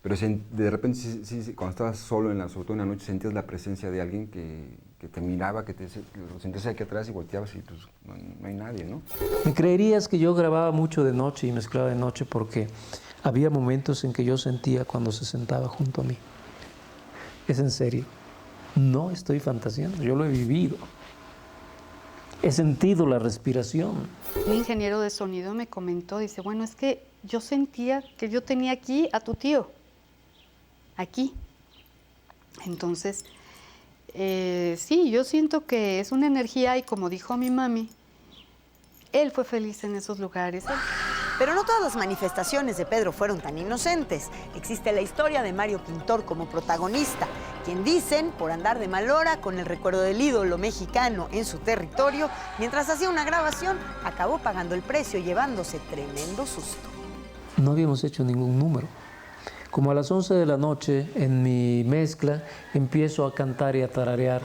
pero de repente sí, cuando estabas solo, sobre todo en la noche, sentías la presencia de alguien que te miraba, que lo sentías aquí atrás y volteabas y pues no hay nadie, ¿no? ¿Me creerías que yo grababa mucho de noche y mezclaba de noche porque había momentos en que yo sentía cuando se sentaba junto a mí? Es en serio. No estoy fantaseando, yo lo he vivido. He sentido la respiración. Un ingeniero de sonido me comentó, dice, bueno, es que yo sentía que yo tenía aquí a tu tío. Aquí. Entonces, sí, yo siento que es una energía y como dijo mi mami, él fue feliz en esos lugares. Pero no todas las manifestaciones de Pedro fueron tan inocentes. Existe la historia de Mario Pintor como protagonista, quien dicen, por andar de mal hora con el recuerdo del ídolo mexicano en su territorio, mientras hacía una grabación, acabó pagando el precio y llevándose tremendo susto. No habíamos hecho ningún número. Como a las 11 de la noche, en mi mezcla, empiezo a cantar y a tararear.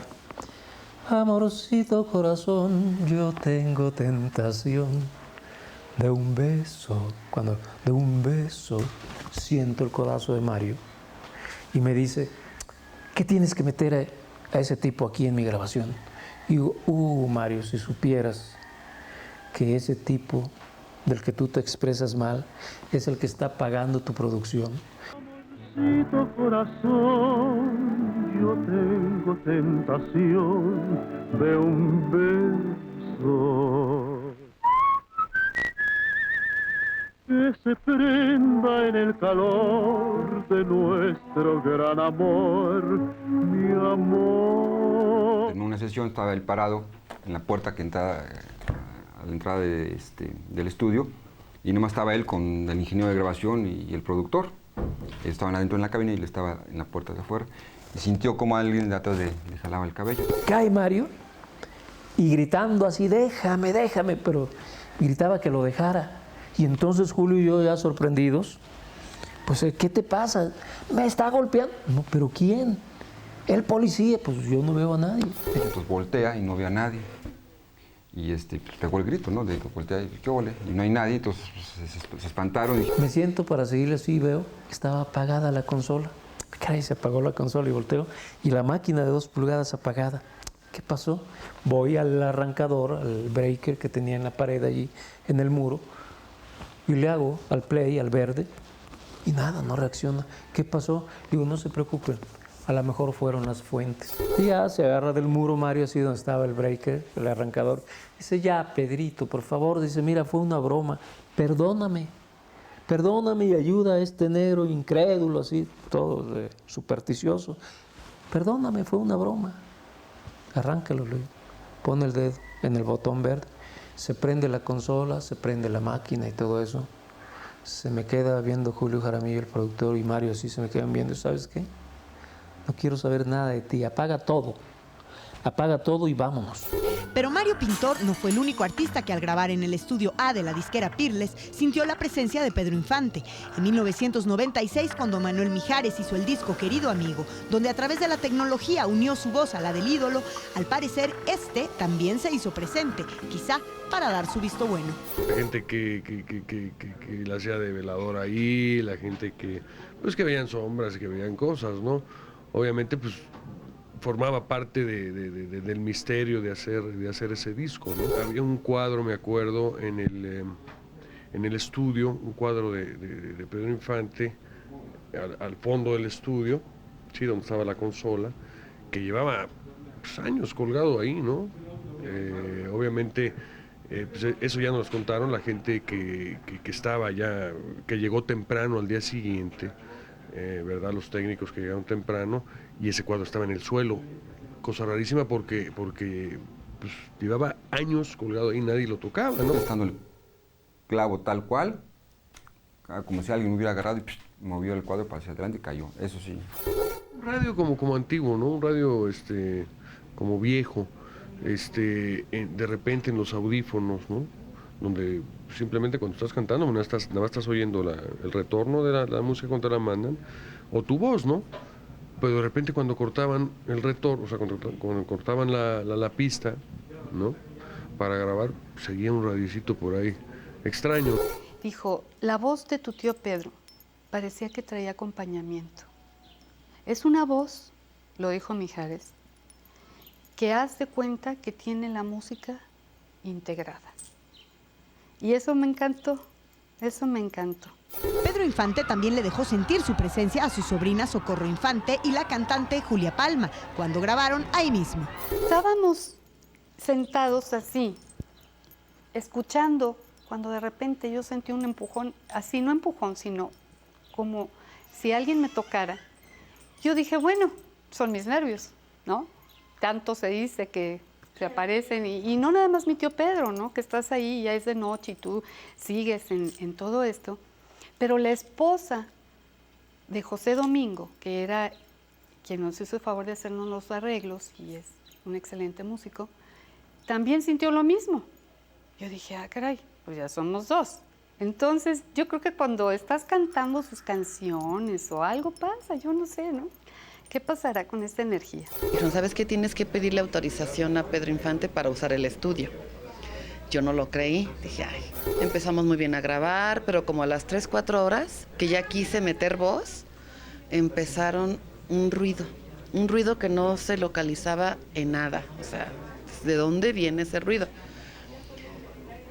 Amorcito corazón, yo tengo tentación de un beso, cuando de un beso siento el codazo de Mario y me dice, ¿qué tienes que meter a ese tipo aquí en mi grabación? Y digo, Mario, si supieras que ese tipo del que tú te expresas mal es el que está pagando tu producción. Corazón, yo tengo tentación de un beso que se prenda en el calor de nuestro gran amor, mi amor. En una sesión estaba él parado en la puerta que entra a la entrada del estudio y nomás estaba él con el ingeniero de grabación y el productor. Estaban adentro en la cabina y él estaba en la puerta de afuera y sintió como alguien de atrás le jalaba el cabello. Cae Mario y gritando así, déjame, déjame, pero gritaba que lo dejara. Y entonces Julio y yo ya sorprendidos, pues ¿qué te pasa? ¿Me está golpeando? No, pero ¿quién? El policía, pues yo no veo a nadie. Entonces voltea y no ve a nadie. Y pegó el grito, ¿no? De que voltea y ¿qué ole? Y no hay nadie, entonces se espantaron. Me siento para seguirle así y veo que estaba apagada la consola. Caray, se apagó la consola y volteo. Y la máquina de 2 pulgadas apagada. ¿Qué pasó? Voy al arrancador, al breaker que tenía en la pared allí, en el muro, y le hago al play, al verde, y nada, no reacciona. ¿Qué pasó? Digo, no se preocupen. A lo mejor fueron las fuentes. Y ya se agarra del muro Mario, así donde estaba el breaker, el arrancador. Dice, ya, Pedrito, por favor. Dice, mira, fue una broma. Perdóname. Perdóname y ayuda a este negro incrédulo, así, todo supersticioso. Perdóname, fue una broma. Arráncalo, le pone el dedo en el botón verde. Se prende la consola, se prende la máquina y todo eso. Se me queda viendo Julio Jaramillo, el productor, y Mario, así se me quedan viendo. ¿Sabes qué? No quiero saber nada de ti, apaga todo y vámonos. Pero Mario Pintor no fue el único artista que al grabar en el estudio A de la disquera Peerless sintió la presencia de Pedro Infante. En 1996, cuando Manuel Mijares hizo el disco Querido Amigo, donde a través de la tecnología unió su voz a la del ídolo, al parecer también se hizo presente, quizá para dar su visto bueno. La gente que la hacía de velador ahí, la gente que veían sombras, que veían cosas, ¿no? Obviamente, pues, formaba parte del misterio de hacer ese disco, ¿no? Había un cuadro, me acuerdo, en el estudio, un cuadro de Pedro Infante, al fondo del estudio, sí, donde estaba la consola, que llevaba años colgado ahí, ¿no? Obviamente, pues eso ya nos contaron la gente que estaba ya, que llegó temprano al día siguiente. ¿Verdad? Los técnicos que llegaron temprano y ese cuadro estaba en el suelo, cosa rarísima porque pues, llevaba años colgado ahí, nadie lo tocaba, ¿no? Estando el clavo tal cual, como si alguien hubiera agarrado y movió el cuadro para hacia adelante y cayó, eso sí. Un radio como antiguo, ¿no? Un radio como viejo, de repente en los audífonos, ¿no? Donde simplemente cuando estás cantando nada más estás oyendo el retorno de la música cuando te la mandan, o tu voz, ¿no? Pero de repente cuando cortaban el retorno, o sea, cuando cortaban la pista, ¿no? Para grabar, seguía un radiocito por ahí, extraño. Dijo, la voz de tu tío Pedro parecía que traía acompañamiento. Es una voz, lo dijo Mijares, que haz de cuenta que tiene la música integrada. Y eso me encantó, eso me encantó. Pedro Infante también le dejó sentir su presencia a su sobrina Socorro Infante y la cantante Julia Palma, cuando grabaron ahí mismo. Estábamos sentados así, escuchando, cuando de repente yo sentí un empujón, así no empujón, sino como si alguien me tocara. Yo dije, bueno, son mis nervios, ¿no? Tanto se dice que se aparecen, y no nada más mi tío Pedro, ¿no? Que estás ahí, ya es de noche y tú sigues en todo esto. Pero la esposa de José Domingo, que era quien nos hizo el favor de hacernos los arreglos y es un excelente músico, también sintió lo mismo. Yo dije, caray, pues ya somos dos. Entonces, yo creo que cuando estás cantando sus canciones o algo pasa, yo no sé, ¿no? ¿Qué pasará con esta energía? ¿Sabes que tienes que pedirle autorización a Pedro Infante para usar el estudio? Yo no lo creí, dije, ay, empezamos muy bien a grabar, pero como a las 3, 4 horas que ya quise meter voz, empezaron un ruido que no se localizaba en nada, o sea, ¿de dónde viene ese ruido?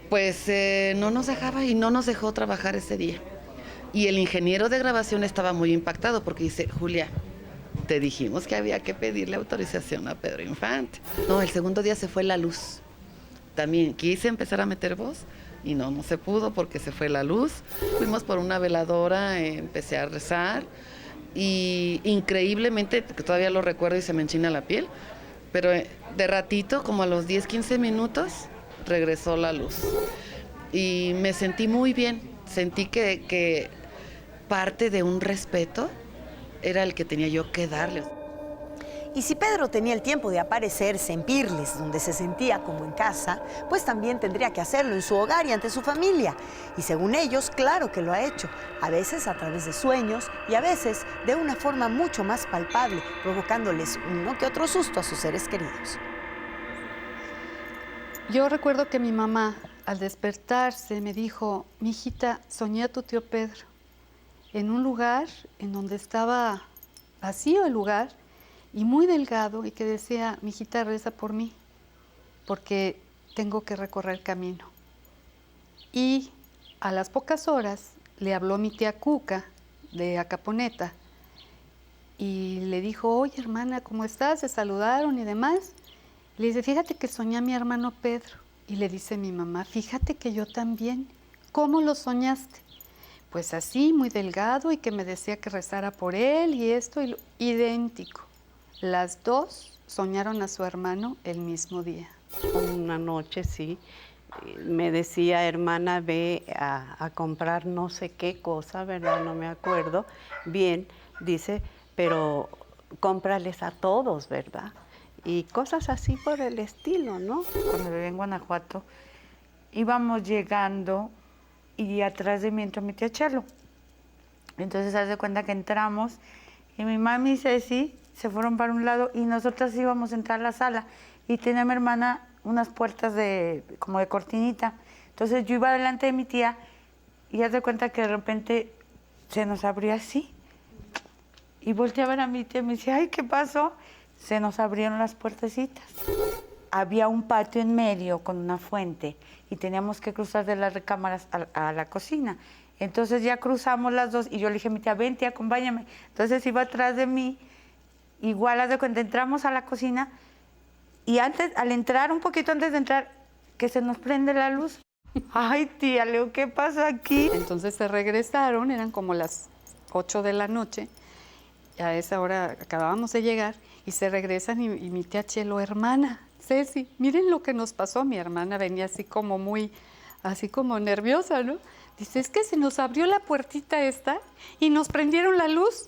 Pues no nos dejaba y no nos dejó trabajar ese día. Y el ingeniero de grabación estaba muy impactado porque dice, Julia, te dijimos que había que pedirle autorización a Pedro Infante. No, el segundo día se fue la luz. También quise empezar a meter voz y no se pudo porque se fue la luz. Fuimos por una veladora, empecé a rezar y increíblemente, que todavía lo recuerdo y se me enchina la piel, pero de ratito, como a los 10, 15 minutos, regresó la luz. Y me sentí muy bien, sentí que parte de un respeto era el que tenía yo que darle. Y si Pedro tenía el tiempo de aparecerse en Pirles, donde se sentía como en casa, pues también tendría que hacerlo en su hogar y ante su familia. Y según ellos, claro que lo ha hecho, a veces a través de sueños y a veces de una forma mucho más palpable, provocándoles uno que otro susto a sus seres queridos. Yo recuerdo que mi mamá, al despertarse, me dijo, mijita, soñé a tu tío Pedro en un lugar en donde estaba vacío el lugar, y muy delgado, y que decía, mijita, reza por mí, porque tengo que recorrer camino. Y a las pocas horas le habló mi tía Cuca, de Acaponeta, y le dijo, oye, hermana, ¿cómo estás? Se saludaron y demás. Le dice, fíjate que soñé a mi hermano Pedro. Y le dice mi mamá, fíjate que yo también. ¿Cómo lo soñaste? Pues así, muy delgado, y que me decía que rezara por él, y esto, y idéntico. Las dos soñaron a su hermano el mismo día. Una noche, sí, me decía, hermana, ve a comprar no sé qué cosa, ¿verdad? No me acuerdo bien, dice, pero cómprales a todos, ¿verdad? Y cosas así por el estilo, ¿no? Cuando viví en Guanajuato, íbamos llegando y atrás de mí entró mi tía Chelo. Entonces, haz de cuenta que entramos y mi mami y Ceci se fueron para un lado y nosotras íbamos a entrar a la sala y tenía mi hermana unas puertas como de cortinita. Entonces yo iba delante de mi tía y haz de cuenta que de repente se nos abrió así y volteé a ver a mi tía y me decía, ay, ¿qué pasó? Se nos abrieron las puertecitas. Había un patio en medio con una fuente y teníamos que cruzar de las recámaras a la cocina. Entonces ya cruzamos las dos y yo le dije a mi tía, ven tía, acompáñame. Entonces iba atrás de mí. Igual, haz de cuenta, entramos a la cocina y al entrar, un poquito antes de entrar, que se nos prende la luz. Ay, tía, Leo, ¿qué pasó aquí? Entonces se regresaron, eran como las 8 de la noche, y a esa hora acabábamos de llegar, y se regresan y mi tía Chelo, hermana, Ceci, miren lo que nos pasó. Mi hermana venía así como nerviosa, ¿no? Dice, es que se nos abrió la puertita esta y nos prendieron la luz.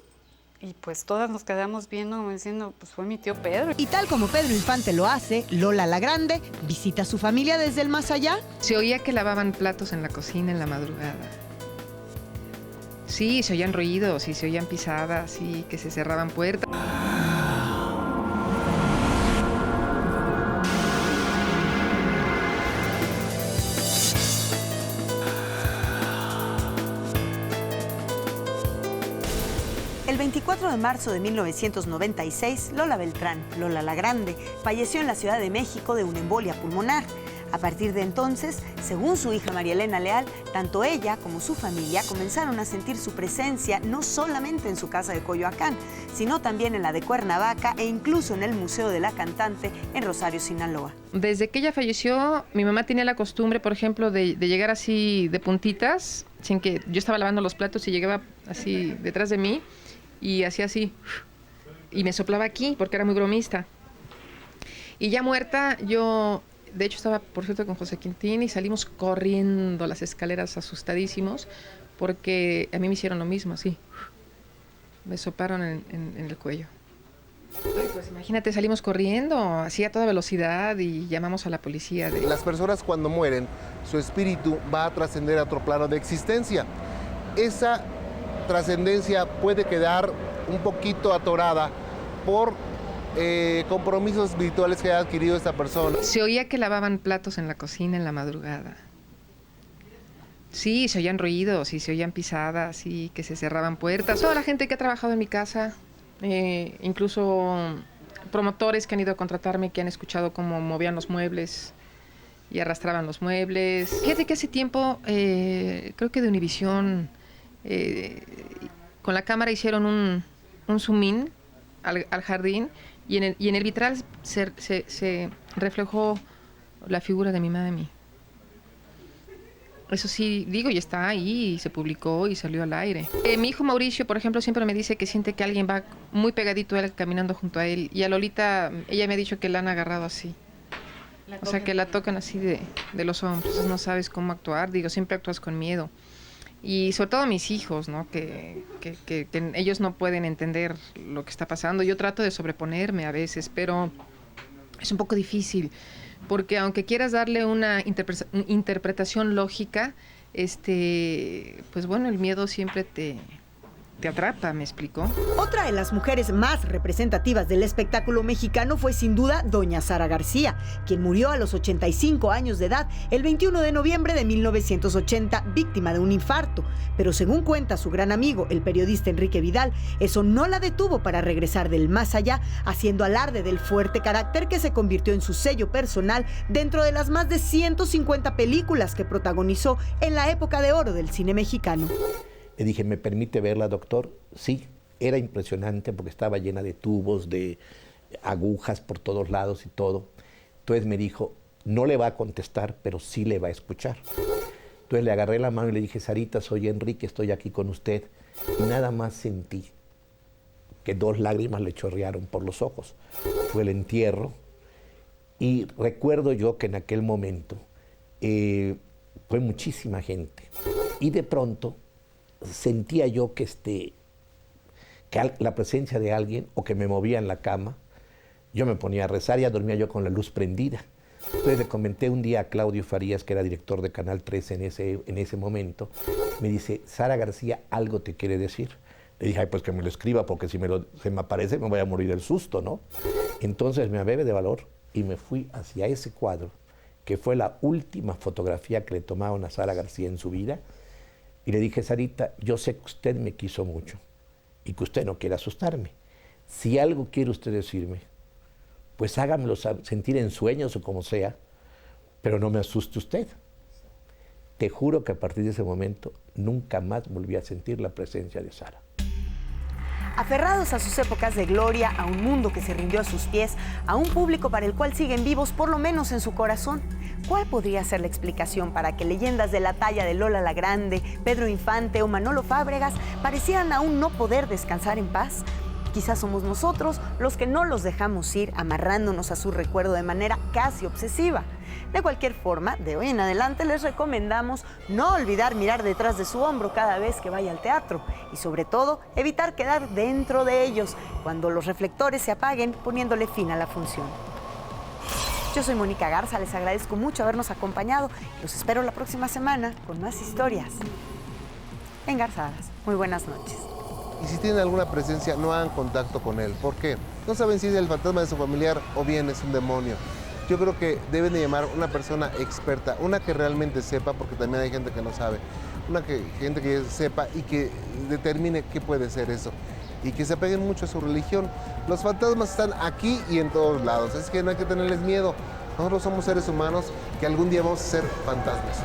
Y pues todas nos quedamos viendo, diciendo, pues fue mi tío Pedro. Y tal como Pedro Infante lo hace, Lola la Grande visita a su familia desde el más allá. Se oía que lavaban platos en la cocina en la madrugada. Sí, se oían ruidos, y se oían pisadas, y que se cerraban puertas. El 24 de marzo de 1996, Lola Beltrán, Lola la Grande, falleció en la Ciudad de México de una embolia pulmonar. A partir de entonces, según su hija María Elena Leal, tanto ella como su familia comenzaron a sentir su presencia no solamente en su casa de Coyoacán, sino también en la de Cuernavaca e incluso en el Museo de la Cantante en Rosario, Sinaloa. Desde que ella falleció, mi mamá tenía la costumbre, por ejemplo, de llegar así de puntitas, sin que yo estaba lavando los platos y llegaba así detrás de mí y hacía así, y me soplaba aquí porque era muy bromista. Y ya muerta, yo... De hecho, estaba, por cierto, con José Quintín y salimos corriendo las escaleras asustadísimos porque a mí me hicieron lo mismo, así. Me soplaron en el cuello. Pues imagínate, salimos corriendo así a toda velocidad y llamamos a la policía. Las personas cuando mueren, su espíritu va a trascender a otro plano de existencia. Esa trascendencia puede quedar un poquito atorada por compromisos espirituales que haya adquirido esta persona. Se oía que lavaban platos en la cocina en la madrugada. Sí, se oían ruidos y se oían pisadas y que se cerraban puertas. Toda la gente que ha trabajado en mi casa, incluso promotores que han ido a contratarme, que han escuchado cómo movían los muebles y arrastraban los muebles. Fíjate que hace tiempo, creo que de Univisión, con la cámara hicieron un zoom in al jardín y en el vitral se reflejó la figura de mi mami. Eso sí, digo, y está ahí, y se publicó y salió al aire. Mi hijo Mauricio, por ejemplo, siempre me dice que siente que alguien va muy pegadito a él, caminando junto a él. Y a Lolita, ella me ha dicho que la han agarrado así. O sea, que la tocan así de los hombros. Entonces no sabes cómo actuar. Digo, siempre actúas con miedo. Y sobre todo mis hijos, ¿no? Que ellos no pueden entender lo que está pasando. Yo trato de sobreponerme a veces, pero es un poco difícil. Porque aunque quieras darle una interpretación lógica, pues bueno, el miedo siempre te atrapa, ¿me explicó? Otra de las mujeres más representativas del espectáculo mexicano fue sin duda doña Sara García, quien murió a los 85 años de edad el 21 de noviembre de 1980, víctima de un infarto. Pero según cuenta su gran amigo, el periodista Enrique Vidal, eso no la detuvo para regresar del más allá, haciendo alarde del fuerte carácter que se convirtió en su sello personal dentro de las más de 150 películas que protagonizó en la época de oro del cine mexicano. Le dije, ¿me permite verla, doctor? Sí, era impresionante porque estaba llena de tubos, de agujas por todos lados y todo. Entonces me dijo, no le va a contestar, pero sí le va a escuchar. Entonces le agarré la mano y le dije, Sarita, soy Enrique, estoy aquí con usted. Y nada más sentí que 2 lágrimas le chorrearon por los ojos. Fue el entierro. Y recuerdo yo que en aquel momento fue muchísima gente. Y de pronto sentía yo que la presencia de alguien o que me movía en la cama. Yo me ponía a rezar, ya dormía yo con la luz prendida. Entonces le comenté un día a Claudio Farías, que era director de Canal 13 en ese momento. Me dice, Sara García algo te quiere decir. Le dije, ay, pues que me lo escriba, porque si se me aparece me voy a morir del susto, ¿no? Entonces me abebe de valor y me fui hacia ese cuadro, que fue la última fotografía que le tomaron a Sara García en su vida. Y le dije, Sarita, yo sé que usted me quiso mucho y que usted no quiere asustarme. Si algo quiere usted decirme, pues hágamelo sentir en sueños o como sea, pero no me asuste usted. Te juro que a partir de ese momento nunca más volví a sentir la presencia de Sara. Aferrados a sus épocas de gloria, a un mundo que se rindió a sus pies, a un público para el cual siguen vivos, por lo menos en su corazón, ¿cuál podría ser la explicación para que leyendas de la talla de Lola la Grande, Pedro Infante o Manolo Fábregas parecieran aún no poder descansar en paz? Quizás somos nosotros los que no los dejamos ir, amarrándonos a su recuerdo de manera casi obsesiva. De cualquier forma, de hoy en adelante les recomendamos no olvidar mirar detrás de su hombro cada vez que vaya al teatro y sobre todo evitar quedar dentro de ellos cuando los reflectores se apaguen, poniéndole fin a la función. Yo soy Mónica Garza, les agradezco mucho habernos acompañado y los espero la próxima semana con más historias engarzadas. Muy buenas noches. Y si tienen alguna presencia, no hagan contacto con él. ¿Por qué? No saben si es el fantasma de su familiar o bien es un demonio. Yo creo que deben de llamar a una persona experta, una que realmente sepa, porque también hay gente que no sabe, gente que sepa y que determine qué puede ser eso. Y que se apeguen mucho a su religión. Los fantasmas están aquí y en todos lados, es que no hay que tenerles miedo. Nosotros somos seres humanos que algún día vamos a ser fantasmas.